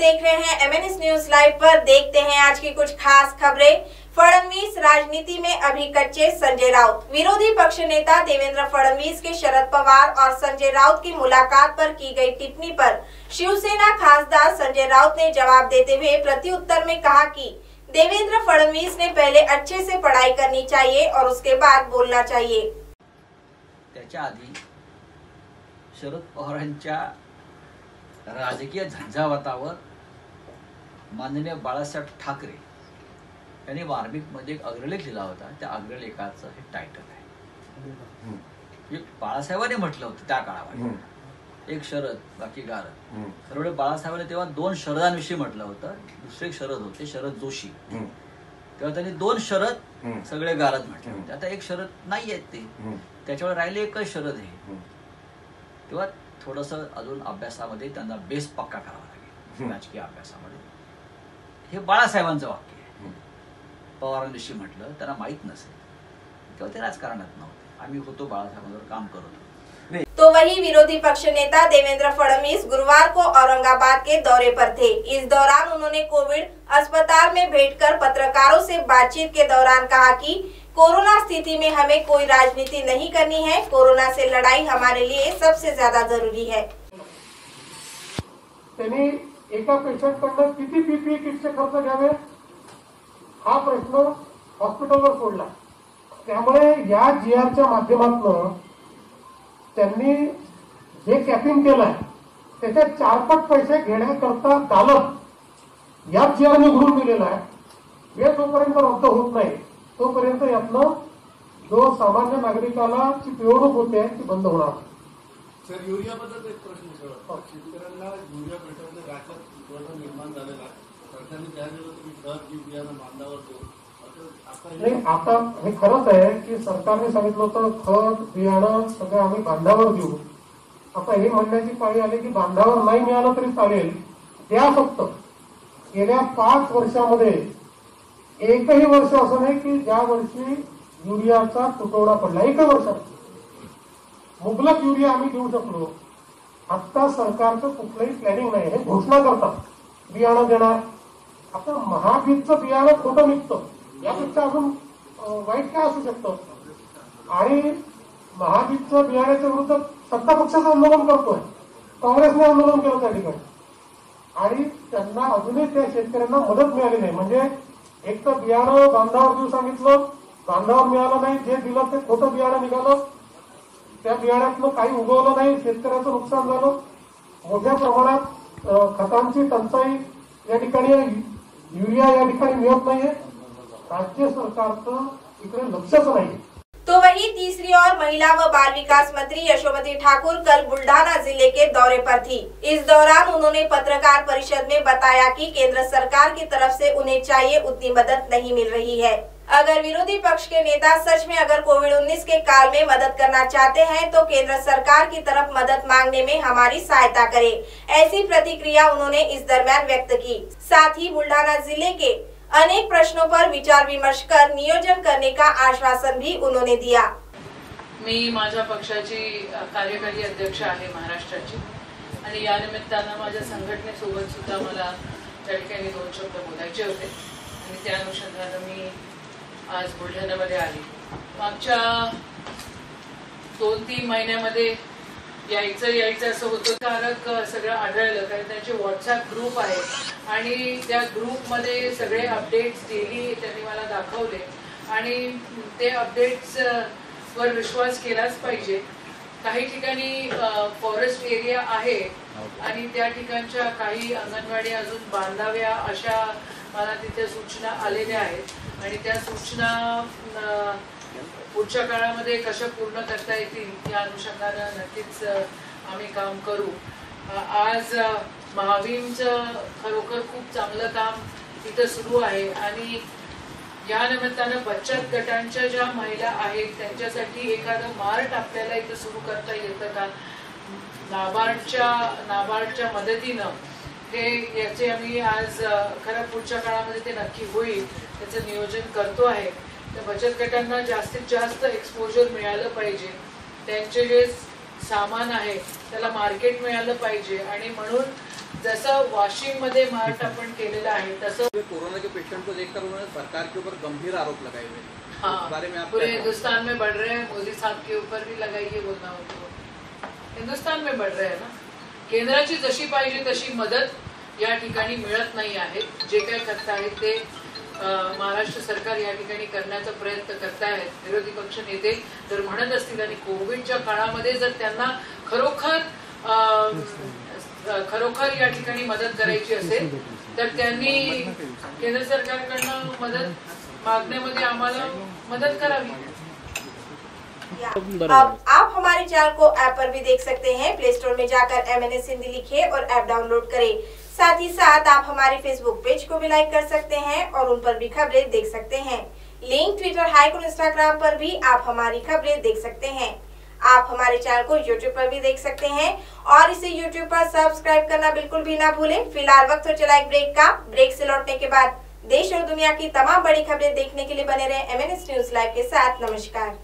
देख रहे हैं MNS न्यूज लाइव पर। देखते हैं आज की कुछ खास खबरें। फडणवीस राजनीति में अभी कच्चे, संजय राउत। विरोधी पक्ष नेता देवेंद्र फडणवीस के शरद पवार और संजय राउत की मुलाकात पर की गई टिप्पणी पर शिवसेना खासदार संजय राउत ने जवाब देते हुए प्रत्युत्तर में कहा कि देवेंद्र फडणवीस ने पहले अच्छे से पढ़ाई करनी चाहिए और उसके बाद बोलना चाहिए। त्याच्या आधी शरद पवारांच्या राजकीय झंझावातावर माननीय बाळासाहेब ठाकरे यांनी मार्मिकमध्ये एक अग्रलेख लिहिला होता। त्या अग्रलेखाचं हे टायटल आहे। एक बाळासाहेबांनी म्हटलं होतं त्या काळामध्ये एक शरद बाकी गारद। खरं बाळासाहेबांनी तेव्हा दोन शरदांविषयी म्हटलं होतं। दुसरे शरद होते शरद जोशी, तेव्हा त्यांनी दोन शरद सगळे गारद म्हटले होते। आता एक शरद नाही आहेत ते, त्याच्यावर राहिले एकच शरद आहे। तेव्हा थोडंसं अजून अभ्यासामध्ये त्यांना बेस पक्का करावा लागेल। राजकीय अभ्यासामध्ये हे बाळासाहेबांचं वाक्य आहे। पवारांविषयी म्हटलं त्यांना माहित नसेल, तेव्हा ते राजकारणात नव्हते। आम्ही होतो बाळासाहेबांवर काम करत होतो। तो वही विरोधी पक्ष नेता देवेंद्र फडणवीस गुरुवार को औरंगाबाद के दौरे पर थे। इस दौरान उन्होंने कोविड अस्पताल में बैठकर पत्रकारों से बातचीत के दौरान कहा कि कोरोना स्थिति में हमें कोई राजनीति नहीं करनी है। कोरोना से लड़ाई हमारे लिए सबसे ज्यादा जरूरी है। त्यांनी एका पेशंटकडनं किती पीपीई किटचे खर्च घ्यावे हा प्रश्न हॉस्पिटलवर सोडला। त्यामुळे या जीआरच्या माध्यमातून त्यांनी जे कॅपिंग केलंय त्याच्या 4 पट पैसे घेण्याकरता दालत या जीआरने घडून दिलेला आहे। हे जोपर्यंत रद्द होत नाही तोपर्यंत यातनं जो सामान्य नागरिकाला जी पिळवणूक होते ती बंद होणार। सर, युरियाबद्दल एक प्रश्न विचारला। शेतकऱ्यांना युरिया भेटवणे राज्यात प्रश्न निर्माण झालेला आहे। सरकारने त्यावेळेला तुम्ही खत बियाणं बांधावर देऊ नाही, आता हे खरंच आहे की सरकारने सांगितलं होतं खत बियाणं सगळं आम्ही बांधावर देऊ। आता हे म्हणण्याची पाळी आली की बांधावर नाही मिळालं तरी चालेल, त्या फक्त गेल्या 5 वर्षामध्ये एकही वर्ष असं नाही की ज्या वर्षी युरियाचा तुटवडा पडला। एकही वर्षात मुबलक युरिया आम्ही देऊ शकलो। आता सरकारचं कुठलंही प्लॅनिंग नाही, हे घोषणा करतात बियाणं देणार। आता महाबीजचं बियाणं खोटं निघतं, यापेक्षा अजून वाईट काय असू शकतं। आणि महाबीजच्या बियाण्याच्या विरुद्ध सत्ता पक्षाचं आंदोलन करतोय, काँग्रेसने आंदोलन केलं त्या ठिकाणी, आणि त्यांना अजूनही त्या शेतकऱ्यांना मदत मिळाली नाही। म्हणजे एक तर बियाणं बांधावर देऊ सांगितलं, बांधावर मिळालं नाही, जे दिलं ते खोटं बियाणं निघालं, त्या बियाण्यातनं काही उगवलं नाही, शेतकऱ्याचं नुकसान झालं। मोठ्या प्रमाणात खतांची टंचाई या ठिकाणी, युरिया या ठिकाणी मिळत नाहीये। राज्य सरकारचं इकडे लक्षच नाही। तो वहीं तीसरी ओर महिला व बाल विकास मंत्री यशोमती ठाकुर कल बुल्ढाना जिले के दौरे पर थी। इस दौरान उन्होंने पत्रकार परिषद में बताया कि केंद्र सरकार की तरफ से उन्हें चाहिए उतनी मदद नहीं मिल रही है। अगर विरोधी पक्ष के नेता सच में अगर कोविड-19 के काल में मदद करना चाहते हैं तो केंद्र सरकार की तरफ मदद मांगने में हमारी सहायता करे। ऐसी प्रतिक्रिया उन्होंने इस दरम्यान व्यक्त की। साथ ही बुल्ढाना जिले के अनेक प्रश्नों पर विचार विमर्श कर नियोजन करने का आश्वासन भी उन्होंने दिया। मी माझ्या पक्षाची कार्यकारी अध्यक्ष आहे महाराष्ट्राची, आणि या निमित्तानं माझ्या संघटनेसोबत सुद्धा मला त्या ठिकाणी 2 शब्द बोलायचे होते, आणि त्या अनुषंगानं मी आज बुलढाण्यामध्ये आली। मागच्या 2-3 महिन्यामध्ये यायचं असं होतं, कारक सगळं आढळलं, कारण त्यांचे व्हॉट्सअप ग्रुप आहे आणि त्या ग्रुपमध्ये सगळे अपडेट्स डेली त्यांनी मला दाखवले, आणि ते अपडेट्स वर विश्वास केलाच पाहिजे। काही ठिकाणी फॉरेस्ट एरिया आहे आणि त्या ठिकाणच्या काही अंगणवाडी अजून बांधाव्या अशा मला तिथे सूचना आलेल्या आहेत, आणि त्या सूचना पुढच्या काळामध्ये कशा पूर्ण करता येतील या अनुषंगानं नक्कीच आम्ही काम करू। आज महावीमचं खरोखर खूप चांगलं काम तिथं सुरू आहे, आणि या निमित्तानं बचत गटांच्या ज्या महिला आहेत त्यांच्यासाठी एखादं मार्ट आपल्याला इथं सुरू करता येतं का, नाबार्डच्या मदतीनं हे याचे आम्ही आज खरं पुढच्या काळामध्ये ते नक्की होईल त्याचं नियोजन करतो आहे। त्या बचत गटांना जास्तीत जास्त एक्सपोजर मिळालं पाहिजे, त्यांचे जे सामान आहे त्याला मार्केट मिळालं पाहिजे, आणि म्हणून जसं वाशिम मध्ये मार्च अपन केलेला है तसं कोरोना के पेशेंट को देखकर उन्होंने सरकार के ऊपर गंभीर आरोप लगाए हुए हैं। हाँ, इस बारे में आप पूरे क्या हिंदुस्तान में बढ़ रहे हैं। मोदी साहब के ऊपर भी लगाइए बोलना हो तो हिंदुस्तान में बढ़ रहे हैं ना। केंद्राची जशी पाहिजे तशी मदत या ठिकाणी मिळत नाही आहे। जे काही करतायत ते महाराष्ट्र सरकार या ठिकाणी करण्याचा प्रयत्न करतायत। विरोधी पक्ष नेते जर म्हणत असतील आणि कोविडच्या काळामध्ये जर त्यांना खरोखर या ठिकाणी मदत करायची असेल तर त्यांनी केंद्र सरकारकडनं मदत मागण्यामध्ये आम्हाला मदत करावी। अब आप हमारे चैनल को ऐप पर भी देख सकते हैं। प्ले स्टोर में जाकर MNS हिंदी लिखिए और ऐप डाउनलोड करें। साथ ही साथ आप हमारे फेसबुक पेज को भी लाइक कर सकते हैं और उन पर भी खबरें देख सकते हैं। लिंक ट्विटर, हाइक और इंस्टाग्राम पर भी आप हमारी खबरें देख सकते हैं। आप हमारे चैनल को YouTube पर भी देख सकते हैं और इसे YouTube पर सब्सक्राइब करना बिल्कुल भी ना भूलें। फिलहाल वक्त हो चला एक ब्रेक का। ब्रेक से लौटने के बाद देश और दुनिया की तमाम बड़ी खबरें देखने के लिए बने रहे MNS न्यूज लाइव के साथ। नमस्कार।